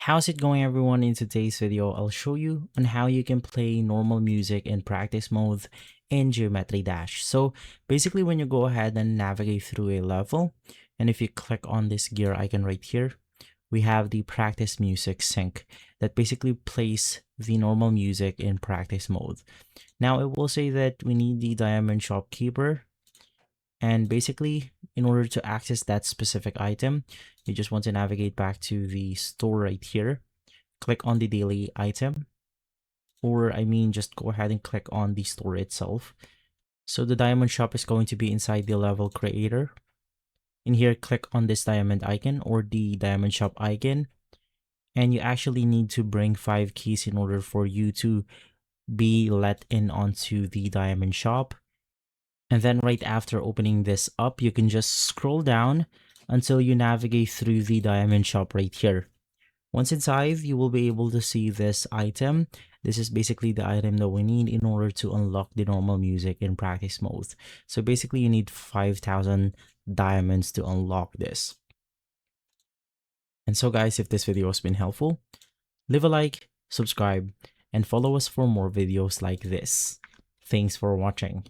How's it going, everyone? In today's video, I'll show you on how you can play normal music in practice mode in Geometry Dash. So basically, when you go ahead and navigate through a level, and if you click on this gear icon right here, we have the practice music sync that basically plays the normal music in practice mode. Now it will say that we need the diamond shopkeeper, and basically in order to access that specific item, you just want to navigate back to the store right here, click on the daily item, or just go ahead and click on the store itself. So the diamond shop is going to be inside the level creator. In here, click on this diamond icon or the diamond shop icon, and you actually need to bring 5 keys in order for you to be let in onto the diamond shop. And then right after opening this up, you can just scroll down until you navigate through the diamond shop right here. Once inside, you will be able to see this item. This is basically the item that we need in order to unlock the normal music in practice mode. So basically you need 5,000 diamonds to unlock this. And so guys, if this video has been helpful, leave a like, subscribe, and follow us for more videos like this. Thanks for watching.